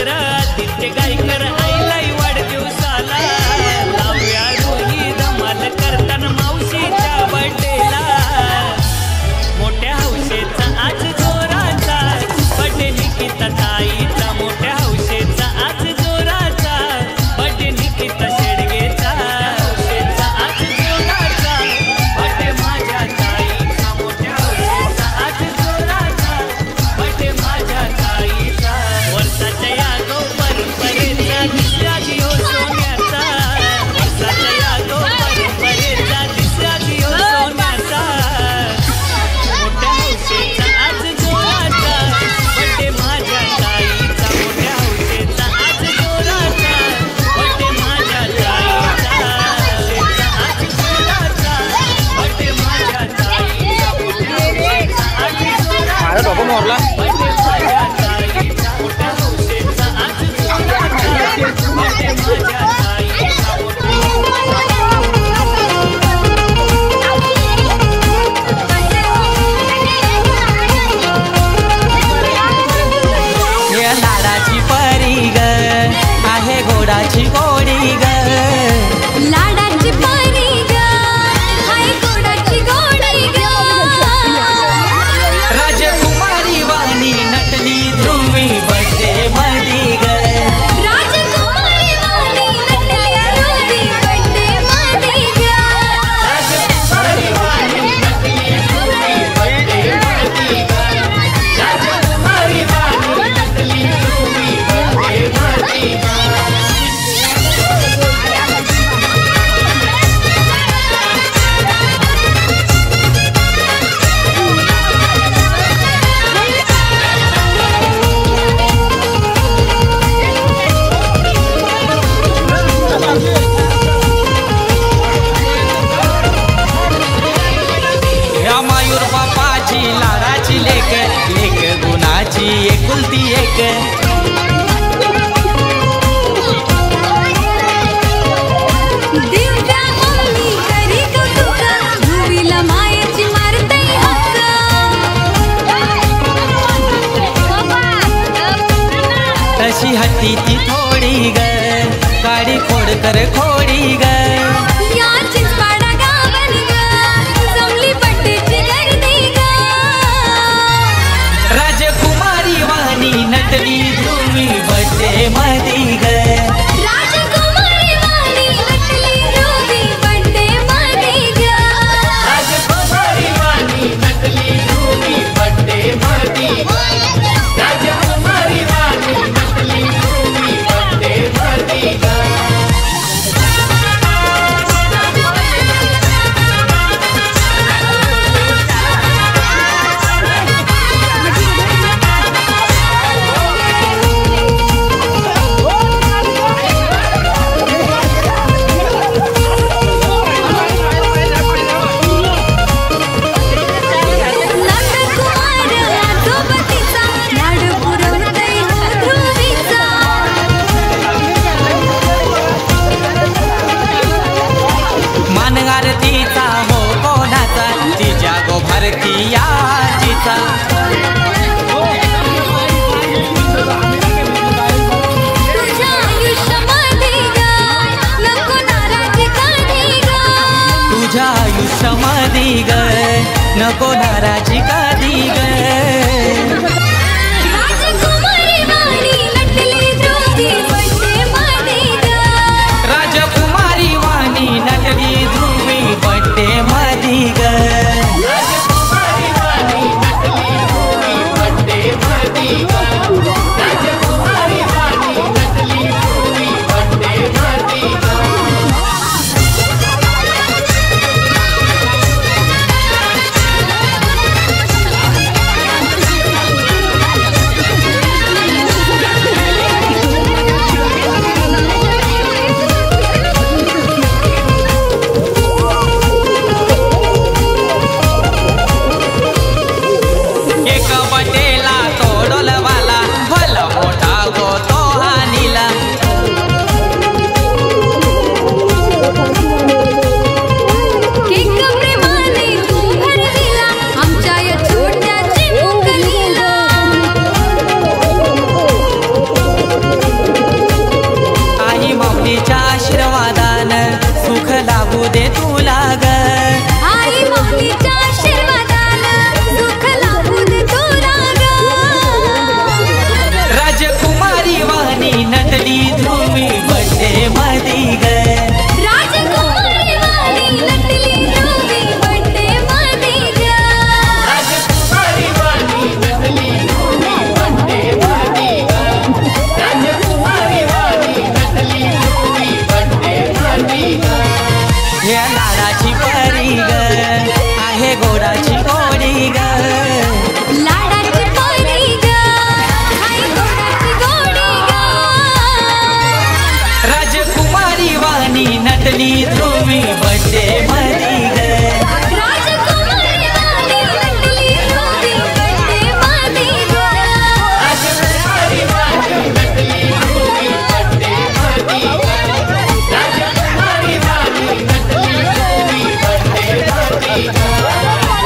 कर आदित्य गायकर आईलाई वाढदिवसाला लावूया दोन्ही धमाल करताना मावशीच्या बर्थडेला मोठ्या हौसेचा आज जोराचा बर्थडे निकिता ताईचा मोठ्या हौसेचा आज जोराचा बर्थडे निकिता शेडगेचा हौसेचा आज जोराचा बर्थडे माझ्या ताईचा मोठ्या हौसेचा आज जोराचा बर्थडे माझ्या ताईचा वर्षाच्या या गो परंपरेचा तिसरा दिवस सोन्याचा वर्षाच्या या गो परंपरेचा तिसरा दिवस सोन्याचा मोठ्या हौसेचा आज जोराचा बर्थडे माझ्या ताईचा मोठ्या हौसेचा आज जोराचा बर्थडे माझ्या ताईचा आज जोराचा बर्थडे माझ्या ताईचा मोठ्या हौसेचा आज जोराचा बर्थडे माझ्या ताईचा मोठ्या हौसेचा आज जोराचा बर्थडे माझ्या या लाडाची परी ग आहे गोडाची गोडी ग लाडाची परी ग आहे गोडाची गोडी ग राजकुमारी वाणी नटली ध्रुवी बर्थडे मधी ग राजकुमारी वाणी नटली ध्रुवी बर्थडे मधी ग राजकुमारी वाणी नटली ध्रुवी बर्थडे मधी ग राजकुमारी वाणी नटली ध्रुवी बर्थडे मधी ग या मयूर बापाची लाडाची लेक लेक गुणाची एकुलती एक दिवजा मम्मी करी कौतुक ध्रुवीला मायेची मारते हक्क तशी हट्टी ती थोडी ग काडी खोड कर खोडी ग या चिंचपाडा गावन ग जमली बड्डेची गर्दी ग राजकुमारी वाणी नटली ध्रुवी बर्थडे मधी ग राजकुमारी वाणी नटली ध्रुवी बर्थडे मधी ग राजकुमारी वाणी नटली ध्रुवी बर्थडे मधी ग राजकुमारी वाणी नटली ध्रुवी बर्थडे मधी ग नंदकुमार आजोबतीचा लाड पुरवतय हो ध्रुवीचा मान आरतीचा हो कोणाचा तिच्या गो भारती आजीचा तुझ्या आयुष्यामध्ये ग नको नाराजी कधी ग तुझ्या आयुष्यामध्ये ग नको नाराजी कधी ग राजकुमारी वाणी नटली ध्रुवी बर्थडे मधी ग राजकुमारी वाणी नटली ध्रुवी बर्थडे मधी ग राजकुमारी वाणी नटली ध्रुवी बर्थडे मधी ग राजकुमारी वाणी नटली ध्रुवी बर्थडे मधी ग नटली ध्रुवी बड्डे मधी ग राजकुमारी वाणी नटली ध्रुवी बड्डे मधी ग राजकुमारी वाणी नटली ध्रुवी बड्डे मधी ग राजकुमारी वाणी नटली ध्रुवी बड्डे मधी ग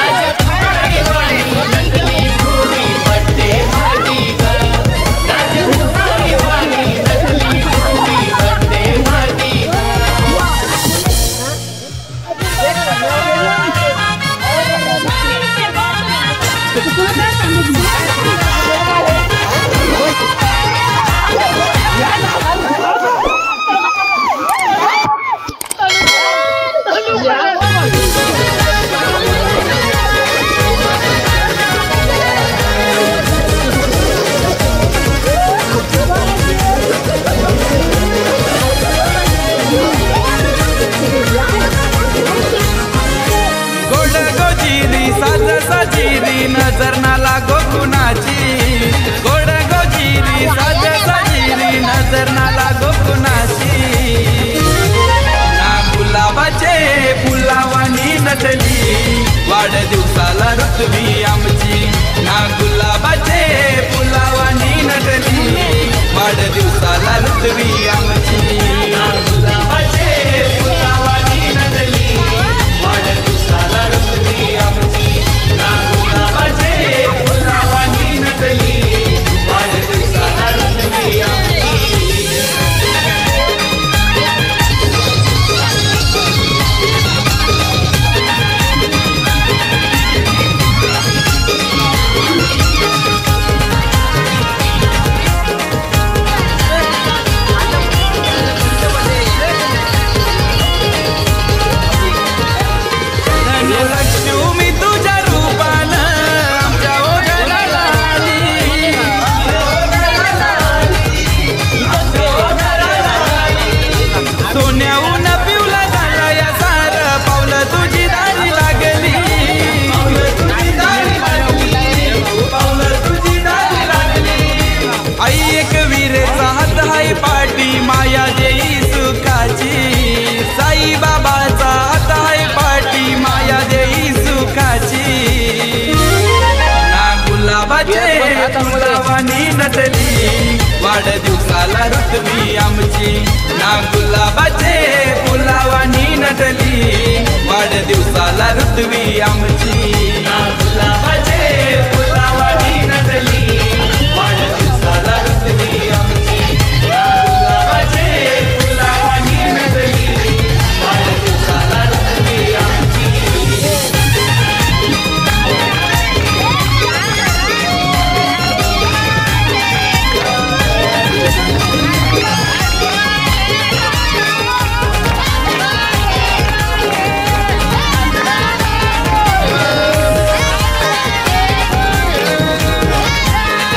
राजकुमारी वाणी नटली ध्रुवी बड्डे मधी ग राजकुमारी वाणी नटली ध्रुवी बड्डे मधी ग गोड गोजिरी साज साजिरी नजर ना लागो कुणाची गोड गोजिरी साज साजिरी नजर ना लागो कुणाची ना गुलाबाचे फुलावानी नटली वाढदिवसाला ऋतवी आमची ना गुलाबाचे फुलावानी नटली वाढदिवसाला ऋतवी आमची ना गुलाबाचे फुलावानी नटली वाढदिवसाला ऋतवी आमची ना गुलाबाचे फुलावानी नटली वाढदिवसाला ऋतवी आमची लक्ष्मी तुझ्या रूपानं आमच्या ओघराला आली सोन्याहून पिवला झाला या सार पावलं तुझी दारी लागली पावलं तुझी दारी लागली आई एक वीरेचा हात हाय पाठी माया देई सुखाची साई बाबाचा हात हाय पाठी माया देई सुखाची ना गुलाबाचे फुलावानी नटली वाढदिवसाला ऋतवी आमची ना गुलाबाचे फुलावानी नटली वाढदिवसाला ऋतवी आमची ना गुलाबाचे फुलावानी नटली वाढदिवसाला ऋतवी आमची ना गुलाबाचे फुलावानी नटली वाढदिवसाला ऋतवी आमची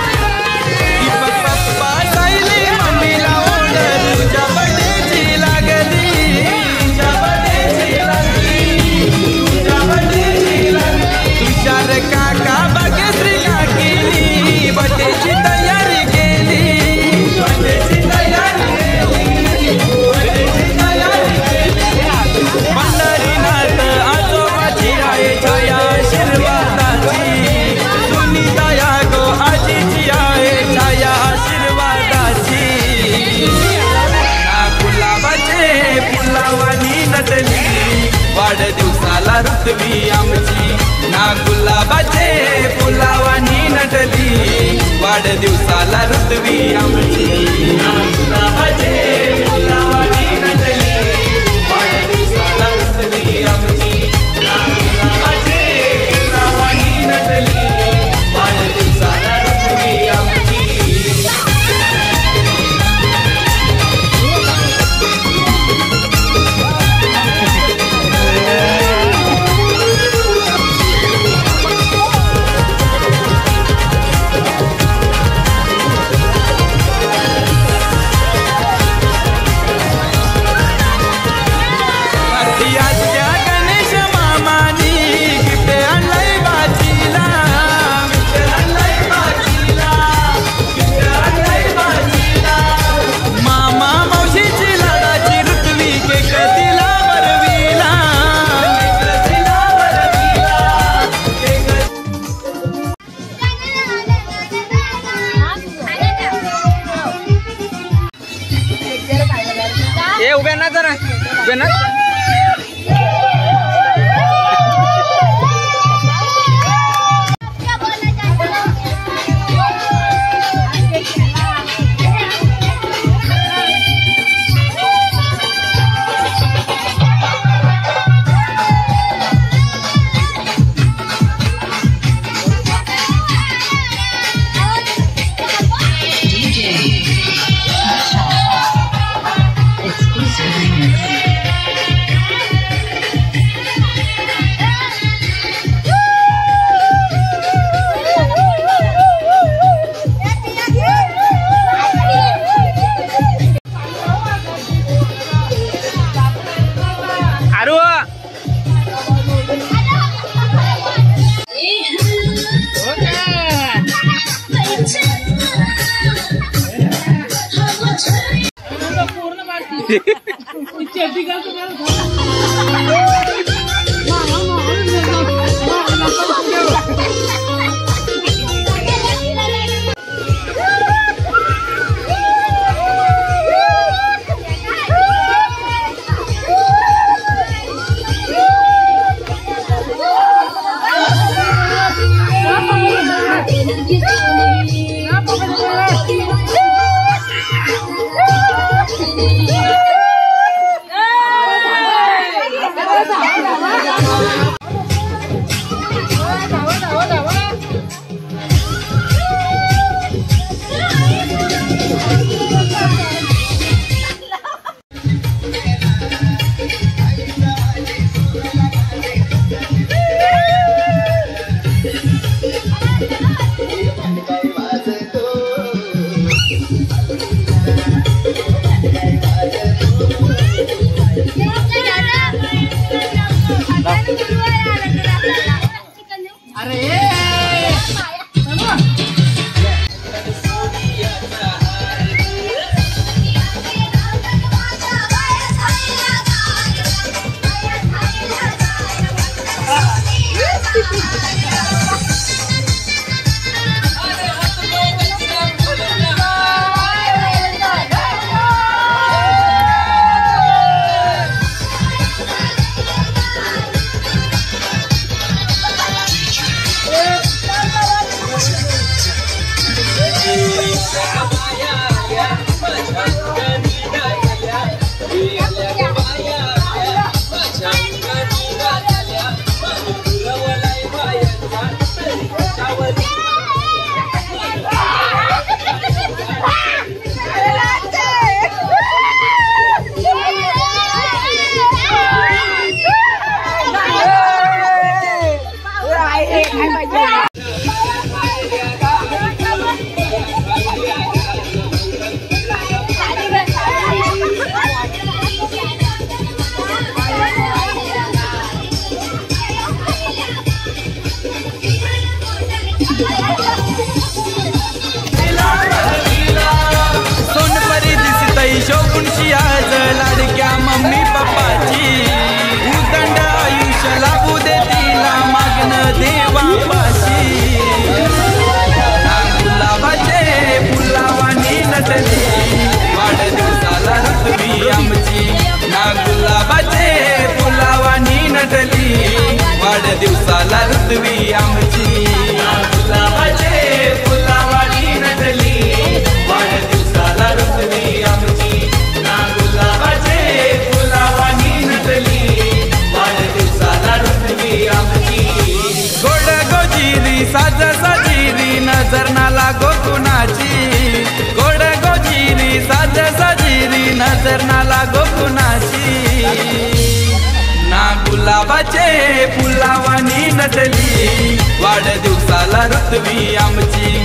दीपक पप्पा सायली मम्मीला ओढ तुझ्या बड्डेची लागली तुझ्या बड्डेची लागली तुझ्या बड्डेची लागली तुषार काका बागेश्रीला केली बड्डेची तयारी केली बड्डेची तयारी केली बड्डेची तयारी केली पंढरीनाथ आजोबाची आहे छाया आशीर्वादाची सुनीता या गो आजीची आहे छाया आशीर्वादाची ना गुलाबाचे फुलावानी नटली वाढदिवसाला ऋतवी आमची ना गुलाबाचे फुलावानी नटली वाढदिवसाला ऋतवी आमची ना गुलाबाचे फुलावानी नटली वाढदिवसाला ऋतवी आमची ना गुलाबाचे फुलावानी नटली वाढदिवसाला ऋतवी आमची उभ्या ना जरा उभ्या ना शोभूनशी आज लाडक्या मम्मी पप्पाची उदंड आयुष्य लाभू दे तिला मागणं देवापाशी गुलाबाचे फुलावानी नटली वाढदिवसाला ऋतवी आमची ना गुलाबाचे फुलावानी नटली वाढदिवसाला ऋतवी आमची गुलाबाचे फुलावानी नटली वाढदिवसाला ऋतवी आमची साज सजिरी नजर ना लागो कुणाची गोड गोजिरी साज सजिरी नजर ना लागो कुणाची ना गुलाबाचे फुलावानी नटली वाढदिवसाला ऋतवी आमची